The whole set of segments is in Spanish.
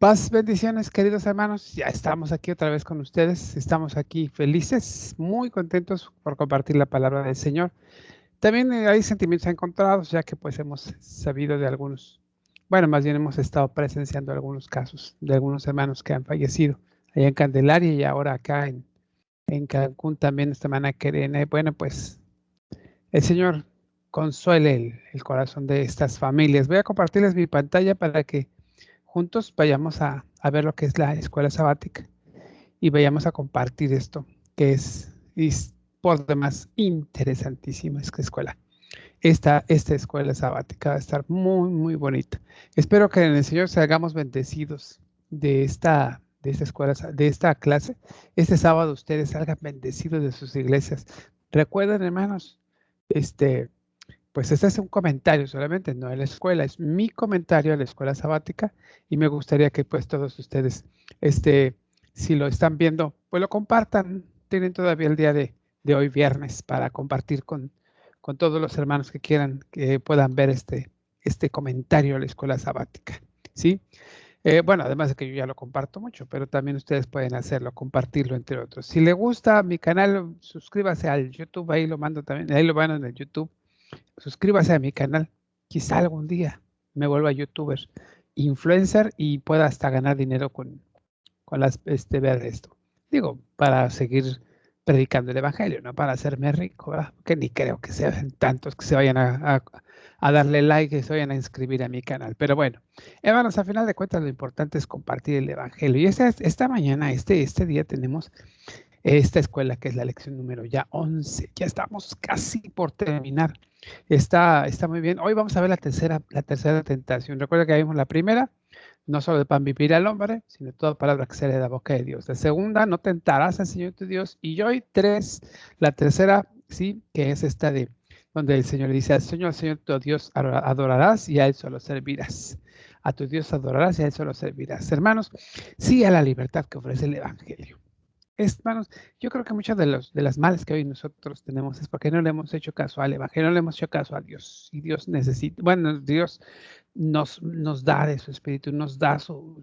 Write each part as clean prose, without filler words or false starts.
Paz, bendiciones, queridos hermanos. Ya estamos aquí otra vez con ustedes. Estamos aquí felices, muy contentos por compartir la palabra del Señor. También hay sentimientos encontrados, ya que pues hemos sabido de algunos, bueno, más bien hemos estado presenciando algunos casos de algunos hermanos que han fallecido allá en Candelaria y ahora acá en Cancún también esta semana que viene. Bueno, pues el Señor consuele el corazón de estas familias. Voy a compartirles mi pantalla para que juntos vayamos a ver lo que es la escuela sabática y vayamos a compartir esto, que es por demás interesantísima esta escuela. Esta escuela sabática va a estar muy, muy bonita. Espero que en el Señor seamos bendecidos de esta escuela, de esta clase. Este sábado ustedes salgan bendecidos de sus iglesias. Recuerden, hermanos, pues este es un comentario solamente, no de la escuela, es mi comentario a la escuela sabática y me gustaría que pues todos ustedes, si lo están viendo, pues lo compartan. Tienen todavía el día de hoy viernes para compartir con todos los hermanos que quieran, que puedan ver este comentario a la escuela sabática, ¿sí? Bueno, además de que yo ya lo comparto mucho, pero también ustedes pueden hacerlo, compartirlo entre otros. Si le gusta mi canal, suscríbase al YouTube, ahí lo mando también, ahí lo van en el YouTube. Suscríbase a mi canal. Quizá algún día me vuelva youtuber, influencer y pueda hasta ganar dinero con ver esto. Digo, para seguir predicando el evangelio, no para hacerme rico, ¿verdad? Que ni creo que sean tantos que se vayan a darle like, que se vayan a inscribir a mi canal. Pero bueno, hermanos, a final de cuentas lo importante es compartir el evangelio. Y esta mañana, este día tenemos esta escuela que es la lección número ya 11. Ya estamos casi por terminar. Está muy bien. Hoy vamos a ver la tercera tentación. Recuerda que vimos la primera, no solo de pan vivir al hombre, sino de toda palabra que sale de la boca de Dios. La segunda, no tentarás al Señor tu Dios. Y hoy la tercera, sí, que es esta de donde el Señor dice, al Señor tu Dios adorarás y a Él solo servirás. A tu Dios adorarás y a Él solo servirás. Hermanos, sí a la libertad que ofrece el Evangelio. Hermanos, yo creo que muchas de las males que hoy nosotros tenemos es porque no le hemos hecho caso al Evangelio, no le hemos hecho caso a Dios. Y Dios necesita, bueno, Dios nos da de su Espíritu, nos da su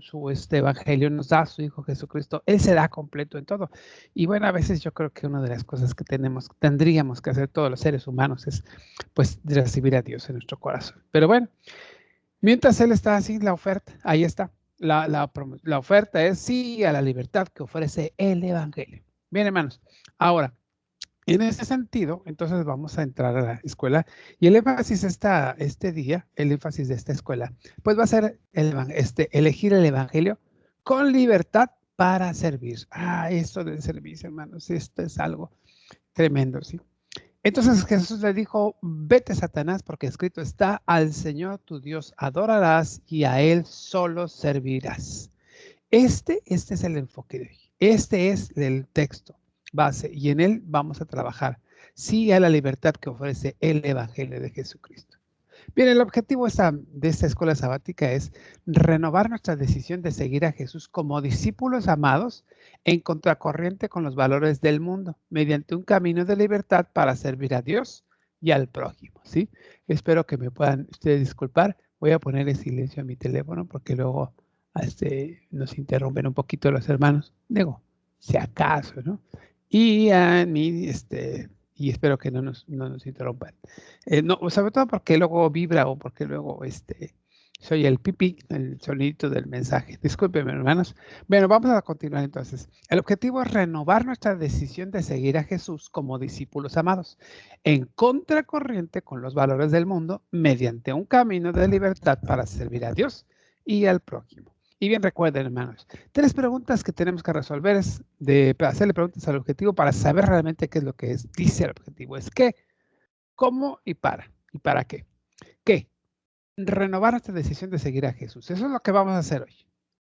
Evangelio, nos da a su Hijo Jesucristo. Él se da completo en todo. Y bueno, a veces yo creo que una de las cosas que tendríamos que hacer todos los seres humanos es, pues, recibir a Dios en nuestro corazón. Pero bueno, mientras Él está así, la oferta, ahí está. La oferta es sí a la libertad que ofrece el Evangelio. Bien, hermanos. Ahora, en ese sentido, entonces vamos a entrar a la escuela y el énfasis este día, el énfasis de esta escuela, pues va a ser elegir el Evangelio con libertad para servir. Esto del servicio, hermanos, esto es algo tremendo, ¿sí? Entonces Jesús le dijo, vete Satanás, porque escrito está, al Señor tu Dios adorarás y a Él solo servirás. Este es el enfoque de hoy. Este es el texto base y en él vamos a trabajar. Sí a la libertad que ofrece el Evangelio de Jesucristo. Bien, el objetivo de esta escuela sabática es renovar nuestra decisión de seguir a Jesús como discípulos amados en contracorriente con los valores del mundo, mediante un camino de libertad para servir a Dios y al prójimo, ¿sí? Espero que me puedan ustedes disculpar. Voy a poner en silencio mi teléfono porque luego nos interrumpen un poquito los hermanos. Digo, si acaso, ¿no? Y a mí, y espero que no nos interrumpan. No, sobre todo porque luego vibra o porque luego soy el pipí, el sonidito del mensaje. Discúlpenme, hermanos. Bueno, vamos a continuar entonces. El objetivo es renovar nuestra decisión de seguir a Jesús como discípulos amados, en contracorriente con los valores del mundo, mediante un camino de libertad para servir a Dios y al prójimo. Y bien, recuerden, hermanos, 3 preguntas que tenemos que resolver es hacerle preguntas al objetivo para saber realmente qué es lo que dice el objetivo. Es qué, cómo y para. ¿Y para qué? ¿Qué? Renovar nuestra decisión de seguir a Jesús. Eso es lo que vamos a hacer hoy.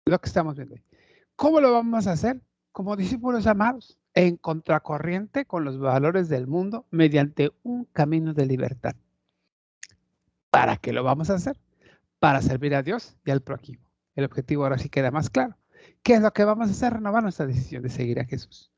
Lo que estamos viendo hoy. ¿Cómo lo vamos a hacer? Como discípulos amados, en contracorriente con los valores del mundo, mediante un camino de libertad. ¿Para qué lo vamos a hacer? Para servir a Dios y al prójimo. El objetivo ahora sí queda más claro. ¿Qué es lo que vamos a hacer? Renovar nuestra decisión de seguir a Jesús.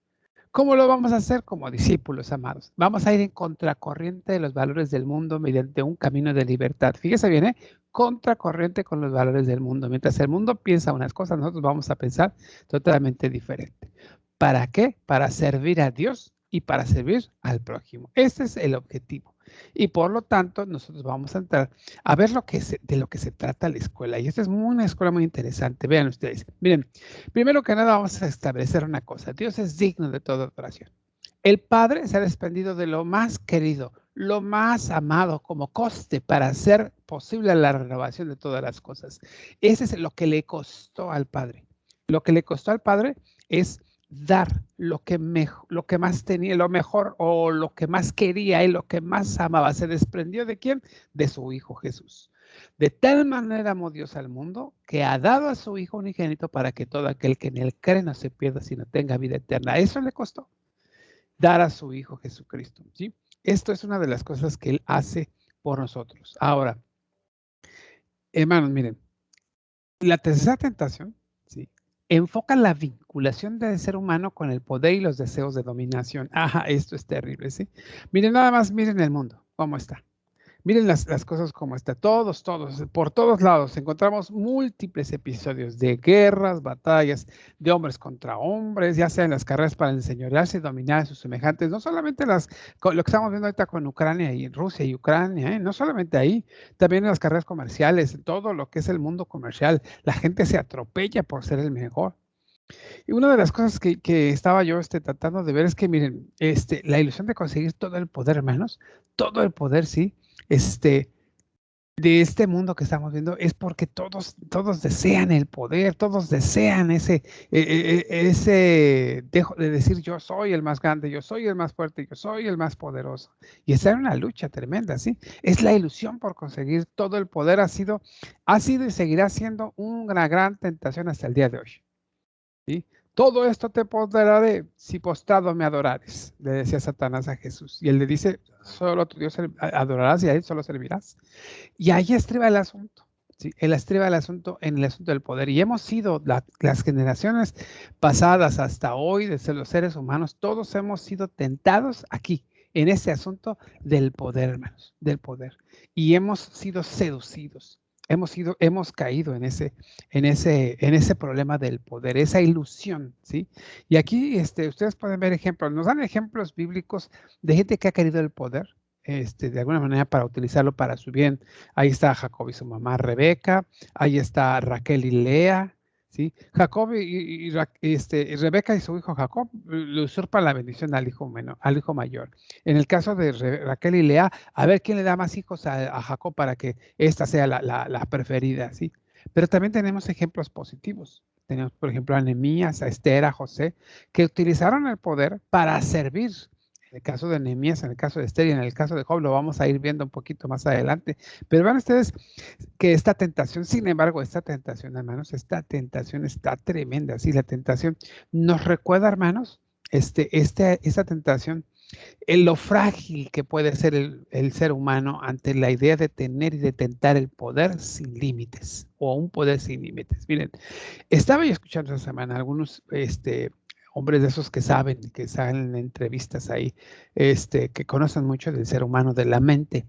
¿Cómo lo vamos a hacer? Como discípulos amados. Vamos a ir en contracorriente de los valores del mundo mediante un camino de libertad. Fíjese bien, ¿eh? Contracorriente con los valores del mundo. Mientras el mundo piensa unas cosas, nosotros vamos a pensar totalmente diferente. ¿Para qué? Para servir a Dios y para servir al prójimo. Ese es el objetivo. Y por lo tanto, nosotros vamos a entrar a ver de lo que se trata la escuela. Y esta es una escuela muy interesante. Vean ustedes. Miren, primero que nada vamos a establecer una cosa. Dios es digno de toda adoración. El Padre se ha desprendido de lo más querido, lo más amado como coste para hacer posible la renovación de todas las cosas. Ese es lo que le costó al Padre. Lo que le costó al Padre es dar lo que más tenía, lo mejor o lo que más quería y lo que más amaba. ¿Se desprendió de quién? De su Hijo Jesús. De tal manera amó Dios al mundo que ha dado a su Hijo unigénito para que todo aquel que en él cree no se pierda, sino tenga vida eterna. Eso le costó dar a su Hijo Jesucristo, ¿sí? Esto es una de las cosas que Él hace por nosotros. Ahora, hermanos, miren, la tercera tentación, ¿sí? Enfoca la vinculación del ser humano con el poder y los deseos de dominación. Ajá, esto es terrible, ¿sí? Miren, nada más miren el mundo, cómo está. Miren las cosas como está. Por todos lados encontramos múltiples episodios de guerras, batallas, de hombres contra hombres, ya sea en las carreras para enseñorearse y dominar a sus semejantes. No solamente lo que estamos viendo ahorita con Ucrania y Rusia y Ucrania, no solamente ahí, también en las carreras comerciales, en todo lo que es el mundo comercial. La gente se atropella por ser el mejor. Y una de las cosas que estaba yo tratando de ver es que, miren, la ilusión de conseguir todo el poder, hermanos, todo el poder, sí, de este mundo que estamos viendo, es porque todos desean el poder, todos desean ese dejo de decir yo soy el más grande, yo soy el más fuerte, yo soy el más poderoso. Y está en una lucha tremenda, ¿sí? Es la ilusión por conseguir todo el poder, ha sido y seguirá siendo una gran tentación hasta el día de hoy. ¿Sí? Todo esto te daré si postrado me adorares, le decía Satanás a Jesús. Y él le dice, solo tu Dios adorarás y a él solo servirás. Y ahí estriba el asunto. ¿Sí? Él estriba el asunto en el asunto del poder. Y hemos sido, las generaciones pasadas hasta hoy, desde los seres humanos, todos hemos sido tentados aquí, en ese asunto del poder, hermanos, del poder. Y hemos sido seducidos. Hemos caído en ese problema del poder, esa ilusión, ¿sí? Y aquí ustedes pueden ver ejemplos, nos dan ejemplos bíblicos de gente que ha querido el poder, de alguna manera para utilizarlo para su bien. Ahí está Jacob y su mamá Rebeca, ahí está Raquel y Lea, ¿sí? Jacob y Rebeca y su hijo Jacob le usurpan la bendición al hijo mayor. En el caso de Raquel y Lea, a ver quién le da más hijos a Jacob para que esta sea la preferida, ¿sí? Pero también tenemos ejemplos positivos. Tenemos, por ejemplo, a Nehemías, a Esther, a José, que utilizaron el poder para servir. En el caso de Nehemías, en el caso de Esther y en el caso de Job, lo vamos a ir viendo un poquito más adelante. Pero vean ustedes que esta tentación, sin embargo, hermanos, esta tentación está tremenda. Sí, la tentación nos recuerda, hermanos, esta tentación, en lo frágil que puede ser el ser humano ante la idea de tener y de tentar el poder sin límites o un poder sin límites. Miren, estaba yo escuchando esta semana algunos hombres de esos que salen en entrevistas ahí, que conocen mucho del ser humano, de la mente.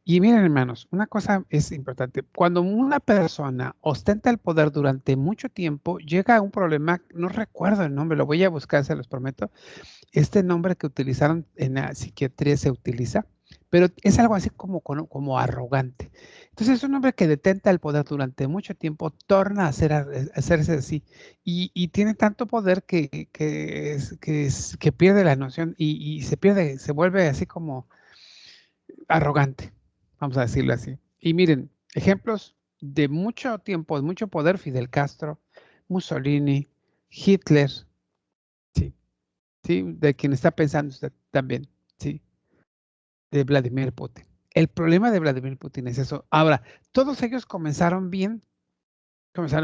Y miren, hermanos, una cosa es importante. Cuando una persona ostenta el poder durante mucho tiempo, llega a un problema, no recuerdo el nombre, lo voy a buscar, se los prometo. Este nombre que utilizaron en la psiquiatría se utiliza, pero es algo así como arrogante. Entonces, es un hombre que detenta el poder durante mucho tiempo, torna a hacerse así, y tiene tanto poder que pierde la noción y se vuelve así como arrogante, vamos a decirlo así. Y miren, ejemplos de mucho tiempo, de mucho poder: Fidel Castro, Mussolini, Hitler, sí, sí, de quien está pensando usted también, sí, de Vladimir Putin. El problema de Vladimir Putin es eso. Ahora, todos ellos comenzaron bien,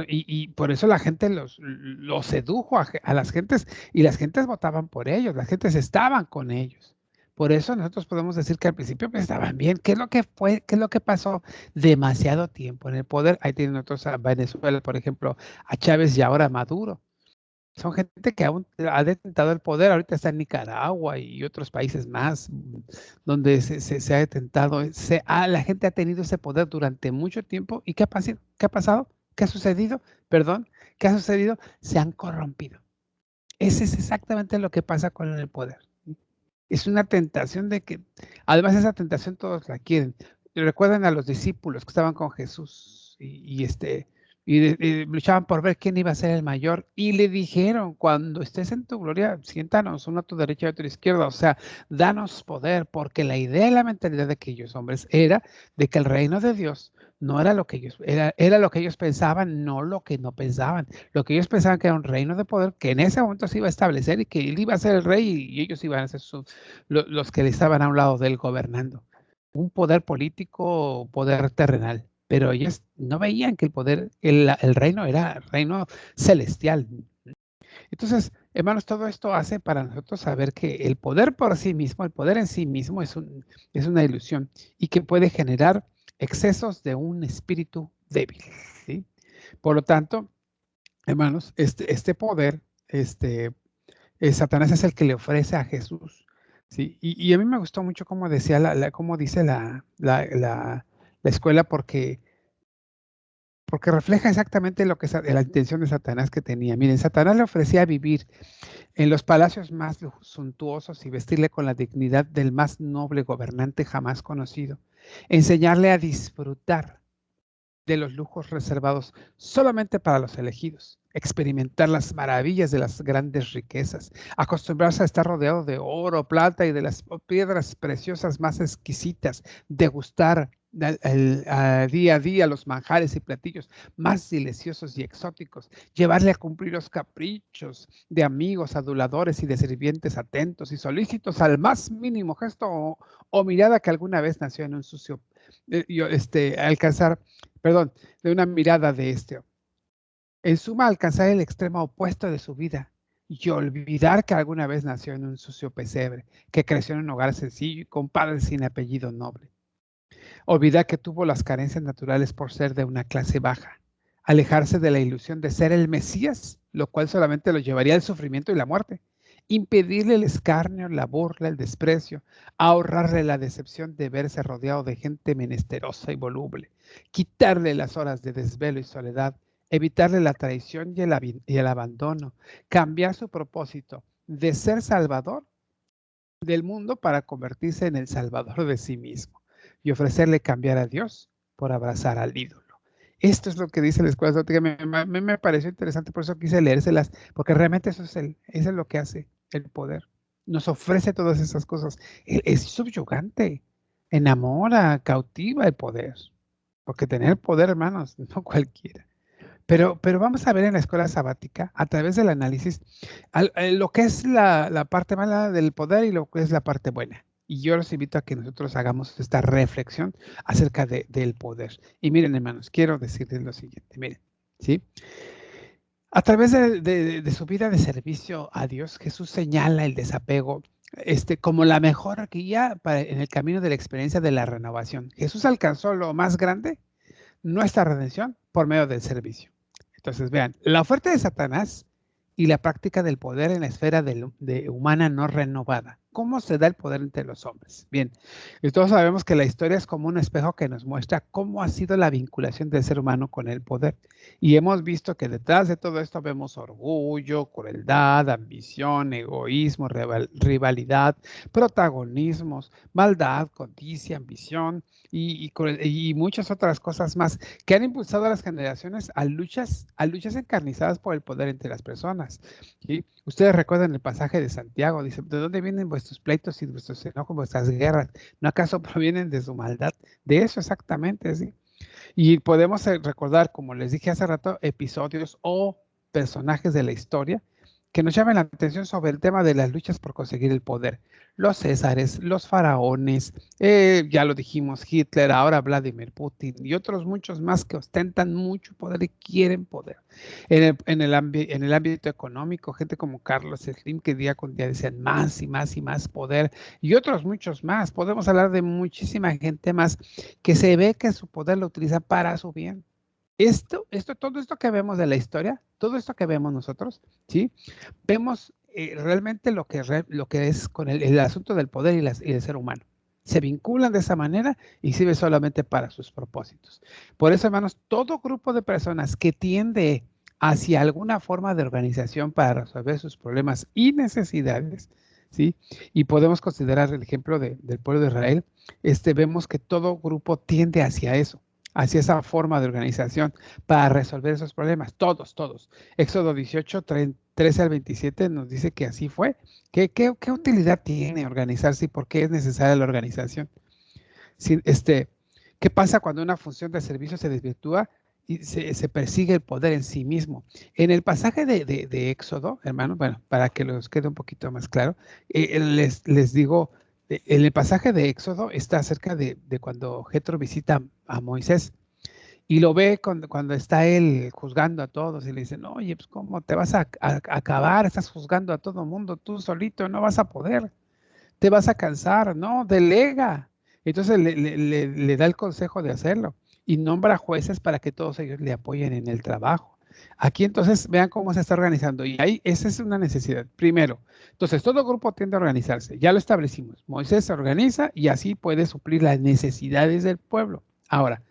y por eso la gente los sedujo a las gentes, y las gentes votaban por ellos, las gentes estaban con ellos. Por eso nosotros podemos decir que al principio pues, estaban bien. ¿Qué es lo que fue? ¿Qué es lo que pasó? Demasiado tiempo en el poder. Ahí tienen otros a Venezuela, por ejemplo, a Chávez y ahora a Maduro. son gente que aún ha detentado el poder. Ahorita está en Nicaragua y otros países más donde se ha detentado. La gente ha tenido ese poder durante mucho tiempo. ¿Y qué ha pasado? ¿Qué ha pasado? ¿Qué ha sucedido? Perdón, ¿qué ha sucedido? Se han corrompido. Ese es exactamente lo que pasa con el poder. Es una tentación de que, además esa tentación todos la quieren. Recuerdan a los discípulos que estaban con Jesús y luchaban por ver quién iba a ser el mayor y le dijeron, cuando estés en tu gloria, siéntanos uno a tu derecha y otro a tu izquierda, o sea, danos poder, porque la idea y la mentalidad de aquellos hombres era de que el reino de Dios no era lo que ellos, era lo que ellos pensaban, no lo que no pensaban. Lo que ellos pensaban que era un reino de poder que en ese momento se iba a establecer y que él iba a ser el rey y ellos iban a ser los que estaban a un lado de él gobernando. Un poder político, poder terrenal. Pero ellos no veían que el poder, el reino era reino celestial. Entonces, hermanos, todo esto hace para nosotros saber que el poder por sí mismo, el poder en sí mismo es una ilusión y que puede generar excesos de un espíritu débil, ¿sí? Por lo tanto, hermanos, este poder, Satanás es el que le ofrece a Jesús, ¿sí? Y a mí me gustó mucho cómo decía cómo dice la escuela, porque refleja exactamente lo que es la intención de Satanás que tenía. Miren, Satanás le ofrecía vivir en los palacios más suntuosos y vestirle con la dignidad del más noble gobernante jamás conocido. Enseñarle a disfrutar de los lujos reservados solamente para los elegidos, experimentar las maravillas de las grandes riquezas, acostumbrarse a estar rodeado de oro, plata y de las piedras preciosas más exquisitas, degustar día a día los manjares y platillos más deliciosos y exóticos, llevarle a cumplir los caprichos de amigos, aduladores y de sirvientes atentos y solícitos al más mínimo gesto o mirada que alguna vez nació en un sucio, alcanzar, perdón, de una mirada de en suma, alcanzar el extremo opuesto de su vida y olvidar que alguna vez nació en un sucio pesebre, que creció en un hogar sencillo y con padres sin apellido noble. Olvidar que tuvo las carencias naturales por ser de una clase baja. Alejarse de la ilusión de ser el Mesías, lo cual solamente lo llevaría al sufrimiento y la muerte. Impedirle el escarnio, la burla, el desprecio, ahorrarle la decepción de verse rodeado de gente menesterosa y voluble, quitarle las horas de desvelo y soledad, evitarle la traición y el abandono, cambiar su propósito de ser salvador del mundo para convertirse en el salvador de sí mismo y ofrecerle cambiar a Dios por abrazar al ídolo. Esto es lo que dice la escuela esotérica. Me pareció interesante, por eso quise leérselas, porque realmente eso es lo que hace el poder. Nos ofrece todas esas cosas. Es subyugante, enamora, cautiva el poder. Porque tener poder, hermanos, no cualquiera. Pero vamos a ver en la escuela sabática, a través del análisis, lo que es la parte mala del poder y lo que es la parte buena. Y yo los invito a que nosotros hagamos esta reflexión acerca del poder. Y miren, hermanos, quiero decirles lo siguiente, miren, ¿sí? A través de su vida de servicio a Dios, Jesús señala el desapego como la mejor guía en el camino de la experiencia de la renovación. Jesús alcanzó lo más grande, nuestra redención, por medio del servicio. Entonces, vean, la oferta de Satanás y la práctica del poder en la esfera de humana no renovada. ¿Cómo se da el poder entre los hombres? Bien, y todos sabemos que la historia es como un espejo que nos muestra cómo ha sido la vinculación del ser humano con el poder. Y hemos visto que detrás de todo esto vemos orgullo, crueldad, ambición, egoísmo, rivalidad, protagonismos, maldad, codicia, ambición y muchas otras cosas más que han impulsado a las generaciones a luchas encarnizadas por el poder entre las personas. ¿Sí? Ustedes recuerdan el pasaje de Santiago, dice, ¿de dónde vienen vuestros pleitos y vuestros enojos, vuestras guerras? ¿No acaso provienen de su maldad? De eso exactamente, ¿sí? Y podemos recordar, como les dije hace rato, episodios o personajes de la historia que nos llamen la atención sobre el tema de las luchas por conseguir el poder. Los césares, los faraones, ya lo dijimos, Hitler, ahora Vladimir Putin y otros muchos más que ostentan mucho poder y quieren poder. En el ámbito económico, gente como Carlos Slim, que día con día decían más y más y más poder, y otros muchos más. Podemos hablar de muchísima gente más que se ve que su poder lo utiliza para su bien. todo esto que vemos de la historia, todo esto que vemos nosotros, ¿sí? Vemos realmente lo que es con el asunto del poder y el ser humano. Se vinculan de esa manera y sirve solamente para sus propósitos. Por eso, hermanos, todo grupo de personas que tiende hacia alguna forma de organización para resolver sus problemas y necesidades, ¿sí? Y podemos considerar el ejemplo del pueblo de Israel, vemos que todo grupo tiende hacia esa forma de organización para resolver esos problemas, todos. Éxodo 18, 13 al 27 nos dice que así fue. ¿Qué utilidad tiene organizarse y por qué es necesaria la organización? Si, ¿Qué pasa cuando una función de servicio se desvirtúa y se persigue el poder en sí mismo? En el pasaje de Éxodo, hermano, bueno, para que les quede un poquito más claro, les digo, en el pasaje de Éxodo está acerca de cuando Jetro visita a Moisés y lo ve cuando está él juzgando a todos y le dicen, oye, pues ¿cómo te vas a acabar? Estás juzgando a todo el mundo, tú solito no vas a poder, te vas a cansar, no, delega. Entonces le da el consejo de hacerlo y nombra jueces para que todos ellos le apoyen en el trabajo. Aquí entonces vean cómo se está organizando y ahí esa es una necesidad. Primero, entonces todo grupo tiende a organizarse, ya lo establecimos. Moisés se organiza y así puede suplir las necesidades del pueblo. Ahora,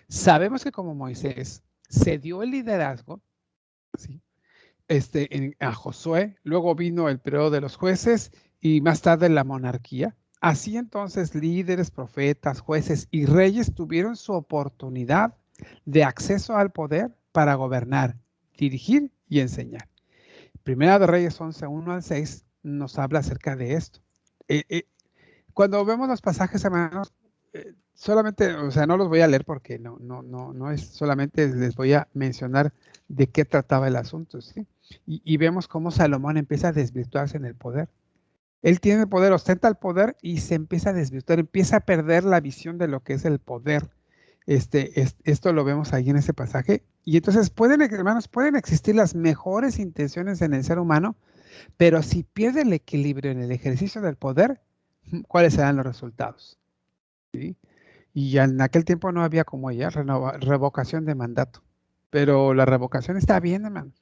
sabemos que como Moisés se dio el liderazgo, ¿sí? A Josué, luego vino el periodo de los jueces y más tarde la monarquía. Así entonces líderes, profetas, jueces y reyes tuvieron su oportunidad de acceso al poder para gobernar, dirigir y enseñar. Primera de Reyes 11, 1 al 6 nos habla acerca de esto. Cuando vemos los pasajes, hermanos, solamente, o sea, no los voy a leer porque no es solamente, les voy a mencionar de qué trataba el asunto, ¿sí? Y vemos cómo Salomón empieza a desvirtuarse en el poder. Él tiene el poder, ostenta el poder y se empieza a desvirtuar, empieza a perder la visión de lo que es el poder. Esto lo vemos ahí en ese pasaje. Y entonces hermanos, pueden existir las mejores intenciones en el ser humano, pero si pierde el equilibrio en el ejercicio del poder, ¿cuáles serán los resultados? ¿Sí? Y en aquel tiempo no había como ella revocación de mandato. Pero la revocación está bien, hermano.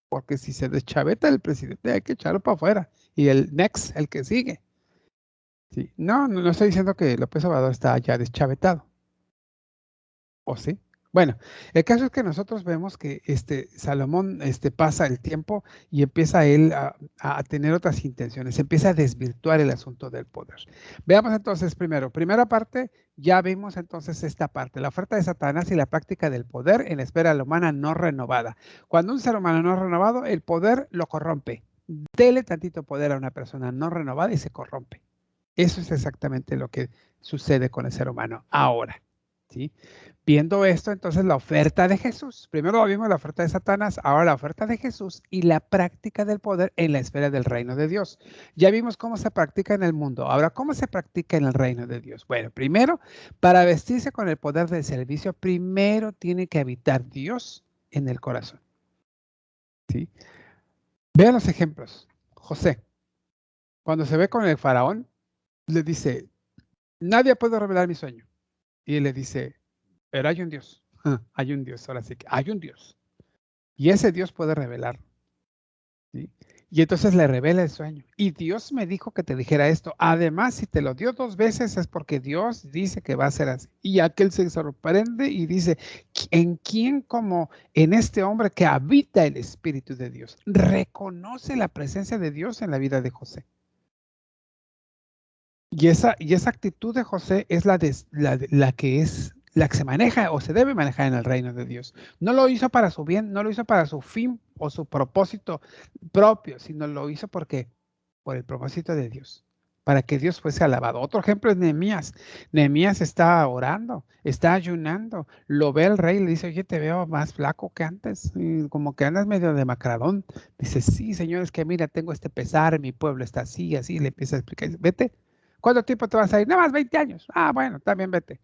Porque si se deschaveta el presidente, hay que echarlo para afuera. Y el next, el que sigue. ¿Sí? No estoy diciendo que López Obrador está ya deschavetado. ¿O sí? Bueno, el caso es que nosotros vemos que Salomón pasa el tiempo y empieza él a tener otras intenciones, empieza a desvirtuar el asunto del poder. Veamos entonces primera parte, ya vimos entonces esta parte, la oferta de Satanás y la práctica del poder en la esfera humana no renovada. Cuando un ser humano no renovado, el poder lo corrompe. Dele tantito poder a una persona no renovada y se corrompe. Eso es exactamente lo que sucede con el ser humano ahora, ¿sí? Viendo esto, entonces la oferta de Jesús. Primero vimos la oferta de Satanás, ahora la oferta de Jesús y la práctica del poder en la esfera del reino de Dios. Ya vimos cómo se practica en el mundo. Ahora, ¿cómo se practica en el reino de Dios? Bueno, primero, para vestirse con el poder del servicio, primero tiene que habitar Dios en el corazón. ¿Sí? Vean los ejemplos. José, cuando se ve con el faraón, le dice, nadie puede revelar mi sueño. Y él le dice, pero hay un Dios. Hay un Dios, ahora sí que hay un Dios. Y ese Dios puede revelar. ¿Sí? Y entonces le revela el sueño. Y Dios me dijo que te dijera esto. Además, si te lo dio 2 veces es porque Dios dice que va a ser así. Y aquel se sorprende y dice, ¿en quién como en este hombre que habita el Espíritu de Dios? Reconoce la presencia de Dios en la vida de José. Y esa actitud de José es la que se maneja o se debe manejar en el reino de Dios. No lo hizo para su bien, no lo hizo para su fin o su propósito propio, sino lo hizo por el propósito de Dios, para que Dios fuese alabado. Otro ejemplo es Nehemías. Nehemías está orando, está ayunando, lo ve el rey y le dice, oye, te veo más flaco que antes, y como que andas medio demacradón. Dice, sí, señor, es que mira, tengo este pesar, mi pueblo está así, así, le empieza a explicar, dice, vete. ¿Cuánto tiempo te vas a ir? Nada más 20 años. Ah, bueno, también vete.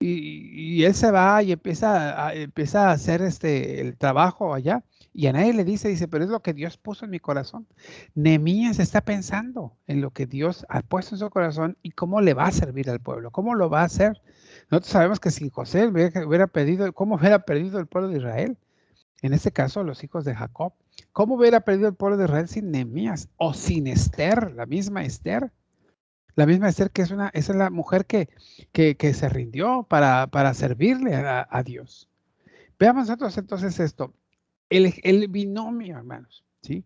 Y él se va y empieza a hacer el trabajo allá. Y a nadie le dice, pero es lo que Dios puso en mi corazón. Nehemías está pensando en lo que Dios ha puesto en su corazón y cómo le va a servir al pueblo, cómo lo va a hacer. Nosotros sabemos que sin José hubiera perdido, ¿cómo hubiera perdido el pueblo de Israel? En este caso, los hijos de Jacob. ¿Cómo hubiera perdido el pueblo de Israel sin Nehemías o sin Esther, la misma Esther? La misma Esther que es la mujer que se rindió para servirle a Dios. Veamos nosotros entonces esto. El binomio, hermanos, ¿sí?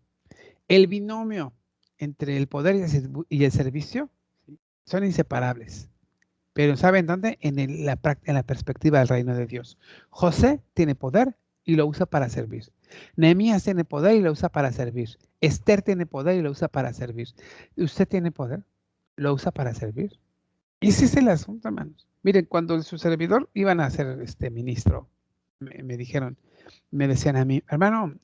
El binomio entre el poder y el servicio, ¿sí?, son inseparables. Pero ¿saben dónde? En la perspectiva del reino de Dios. José tiene poder y lo usa para servir. Nehemías tiene poder y lo usa para servir. Esther tiene poder y lo usa para servir. ¿Usted tiene poder? ¿Lo usa para servir? Y ese es el asunto, hermanos. Miren, cuando su servidor iban a ser ministro, me dijeron, me decían a mí, hermano,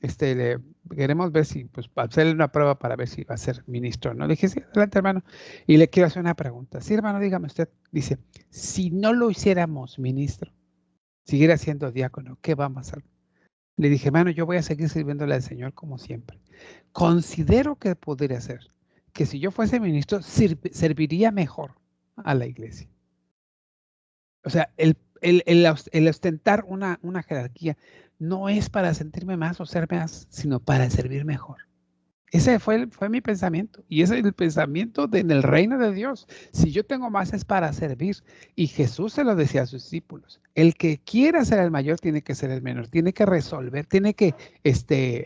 queremos ver si, pues, hacerle una prueba para ver si va a ser ministro, ¿no? Le dije, sí, adelante, hermano. Y le quiero hacer una pregunta. Sí, hermano, dígame usted. Dice, si no lo hiciéramos ministro, siguiera siendo diácono, ¿qué vamos a hacer? Le dije, hermano, yo voy a seguir sirviéndole al Señor como siempre. Considero que podría ser que si yo fuese ministro, serviría mejor a la iglesia. O sea, el ostentar una jerarquía no es para sentirme más o ser más, sino para servir mejor. Ese fue mi pensamiento. Y ese es el pensamiento en el reino de Dios. Si yo tengo más es para servir. Y Jesús se lo decía a sus discípulos. El que quiera ser el mayor tiene que ser el menor. Tiene que resolver, tiene que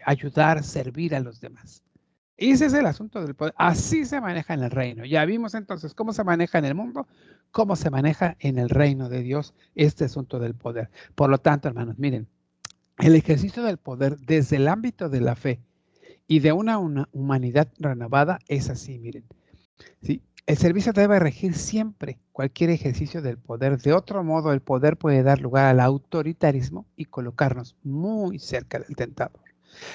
ayudar, servir a los demás. Ese es el asunto del poder. Así se maneja en el reino. Ya vimos entonces cómo se maneja en el mundo, cómo se maneja en el reino de Dios este asunto del poder. Por lo tanto, hermanos, miren, el ejercicio del poder desde el ámbito de la fe y de una humanidad renovada es así, miren. ¿Sí? El servicio debe regir siempre cualquier ejercicio del poder. De otro modo, el poder puede dar lugar al autoritarismo y colocarnos muy cerca del tentador.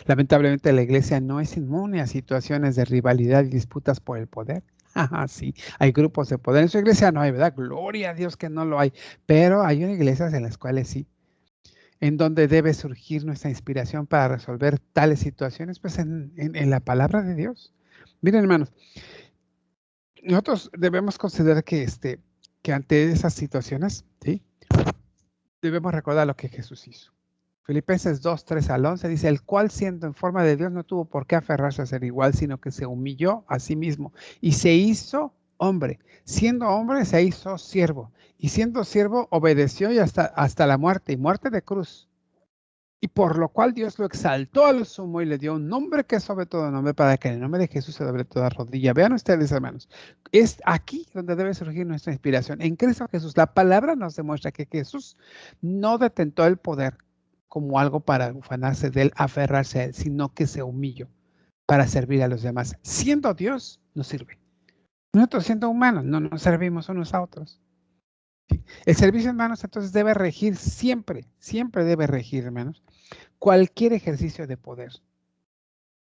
Lamentablemente, la iglesia no es inmune a situaciones de rivalidad y disputas por el poder. Sí, hay grupos de poder. En su iglesia no hay, ¿verdad? Gloria a Dios que no lo hay. Pero hay iglesias en las cuales sí, en donde debe surgir nuestra inspiración para resolver tales situaciones, pues en la palabra de Dios. Miren, hermanos, nosotros debemos considerar que ante esas situaciones, ¿sí?, debemos recordar lo que Jesús hizo. Filipenses 2, 3 al 11 dice, el cual siendo en forma de Dios no tuvo por qué aferrarse a ser igual, sino que se humilló a sí mismo y se hizo hombre. Siendo hombre se hizo siervo y siendo siervo obedeció y hasta la muerte, y muerte de cruz. Y por lo cual Dios lo exaltó a lo sumo y le dio un nombre que es sobre todo nombre, para que en el nombre de Jesús se doble toda rodilla. Vean ustedes, hermanos, es aquí donde debe surgir nuestra inspiración. En Cristo Jesús, la palabra nos demuestra que Jesús no detentó el poder como algo para ufanarse de él, aferrarse a él, sino que se humilló para servir a los demás. Siendo Dios, nos sirve. Nosotros, siendo humanos, no nos servimos unos a otros. El servicio, hermanos, entonces debe regir siempre, siempre debe regir, hermanos, cualquier ejercicio de poder.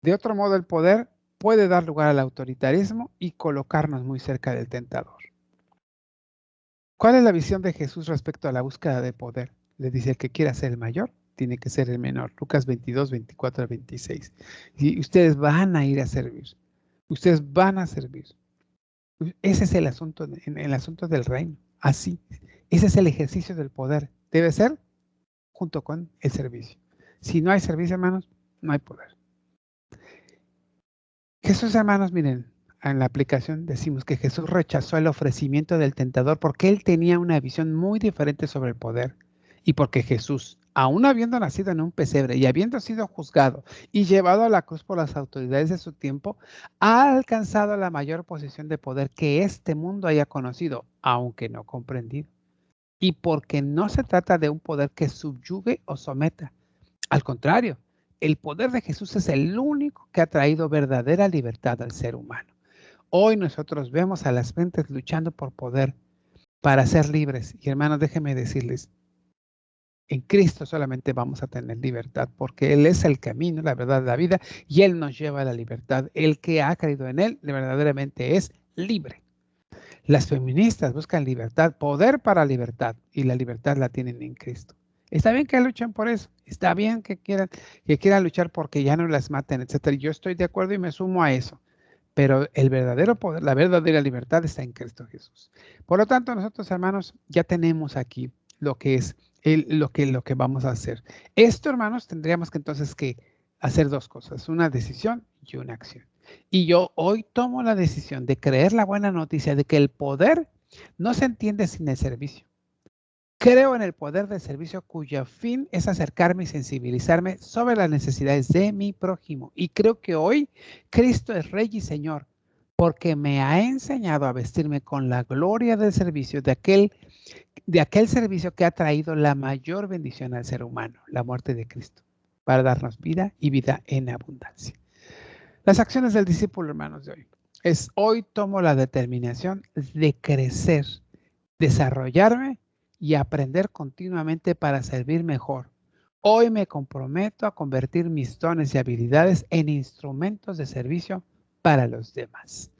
De otro modo, el poder puede dar lugar al autoritarismo y colocarnos muy cerca del tentador. ¿Cuál es la visión de Jesús respecto a la búsqueda de poder? Le dice, el que quiera ser el mayor, tiene que ser el menor. Lucas 22, 24 al 26. Y ustedes van a ir a servir. Ustedes van a servir. Ese es el asunto, el asunto del reino. Así. Ese es el ejercicio del poder. Debe ser junto con el servicio. Si no hay servicio, hermanos, no hay poder. Jesús, hermanos, miren, en la aplicación decimos que Jesús rechazó el ofrecimiento del tentador porque él tenía una visión muy diferente sobre el poder. Y porque Jesús, aún habiendo nacido en un pesebre y habiendo sido juzgado y llevado a la cruz por las autoridades de su tiempo, ha alcanzado la mayor posición de poder que este mundo haya conocido, aunque no comprendido. Y porque no se trata de un poder que subyugue o someta. Al contrario, el poder de Jesús es el único que ha traído verdadera libertad al ser humano. Hoy nosotros vemos a las mentes luchando por poder para ser libres. Y hermanos, déjenme decirles, en Cristo solamente vamos a tener libertad porque Él es el camino, la verdad, la vida, y Él nos lleva a la libertad. El que ha creído en Él verdaderamente es libre. Las feministas buscan libertad, poder para libertad, y la libertad la tienen en Cristo. Está bien que luchen por eso, está bien que quieran luchar porque ya no las maten, etcétera. Yo estoy de acuerdo y me sumo a eso. pero el verdadero poder, la verdadera libertad está en Cristo Jesús. Por lo tanto, nosotros, hermanos, ya tenemos aquí lo que es lo que vamos a hacer. Esto, hermanos, tendríamos que entonces que hacer dos cosas, una decisión y una acción. Y yo hoy tomo la decisión de creer la buena noticia de que el poder no se entiende sin el servicio. Creo en el poder del servicio cuyo fin es acercarme y sensibilizarme sobre las necesidades de mi prójimo. Y creo que hoy Cristo es Rey y Señor porque me ha enseñado a vestirme con la gloria del servicio de aquel servicio que ha traído la mayor bendición al ser humano, la muerte de Cristo, para darnos vida y vida en abundancia. Las acciones del discípulo, hermanos, de hoy es hoy tomo la determinación de crecer, desarrollarme y aprender continuamente para servir mejor. Hoy me comprometo a convertir mis dones y habilidades en instrumentos de servicio para los demás.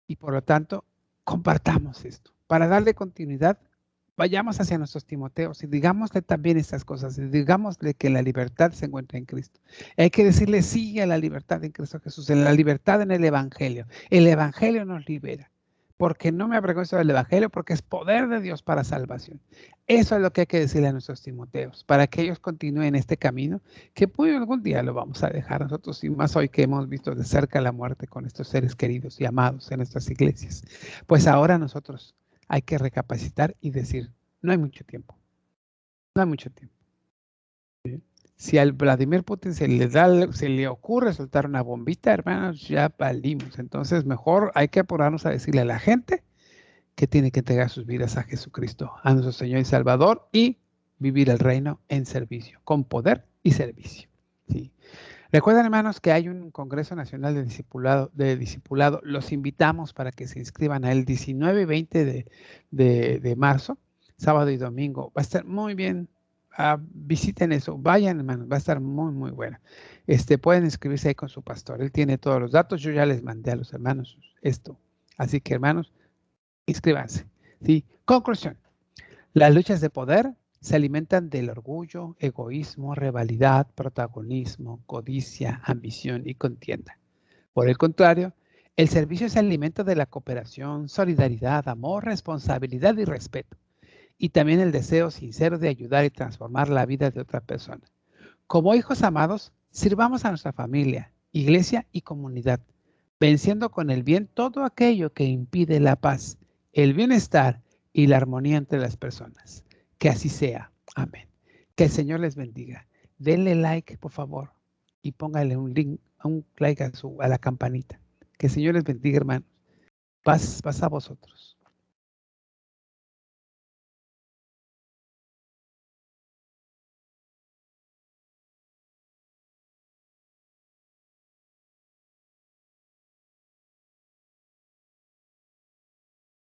Y por lo tanto, compartamos esto. Para darle continuidad, vayamos hacia nuestros Timoteos y digámosle también estas cosas. Y digámosle que la libertad se encuentra en Cristo. Hay que decirle sí a la libertad en Cristo Jesús, en la libertad en el Evangelio. El Evangelio nos libera. Porque no me avergüenzo del Evangelio, porque es poder de Dios para salvación. Eso es lo que hay que decirle a nuestros Timoteos, para que ellos continúen este camino, que pues algún día lo vamos a dejar nosotros, y más hoy que hemos visto de cerca la muerte con estos seres queridos y amados en nuestras iglesias. Pues ahora nosotros hay que recapacitar y decir, no hay mucho tiempo, no hay mucho tiempo. ¿Sí? Si al Vladimir Putin se le ocurre soltar una bombita, hermanos, ya valimos. Entonces mejor hay que apurarnos a decirle a la gente que tiene que entregar sus vidas a Jesucristo, a nuestro Señor y Salvador, y vivir el reino en servicio, con poder y servicio. ¿Sí? Recuerden, hermanos, que hay un Congreso Nacional de Discipulado. Los invitamos para que se inscriban a el 19 y 20 de marzo, sábado y domingo. Va a estar muy bien. Visiten eso. Vayan, hermanos. Va a estar muy, muy bueno. Pueden inscribirse ahí con su pastor. Él tiene todos los datos. Yo ya les mandé a los hermanos esto. Así que, hermanos, inscríbanse. ¿Sí? Conclusión. Las luchas de poder se alimentan del orgullo, egoísmo, rivalidad, protagonismo, codicia, ambición y contienda. Por el contrario, el servicio se alimenta de la cooperación, solidaridad, amor, responsabilidad y respeto. Y también el deseo sincero de ayudar y transformar la vida de otra persona. Como hijos amados, sirvamos a nuestra familia, iglesia y comunidad, venciendo con el bien todo aquello que impide la paz, el bienestar y la armonía entre las personas. Que así sea. Amén. Que el Señor les bendiga. Denle like, por favor, y póngale un link, un like a la campanita. Que el Señor les bendiga, hermanos. Paz a vosotros.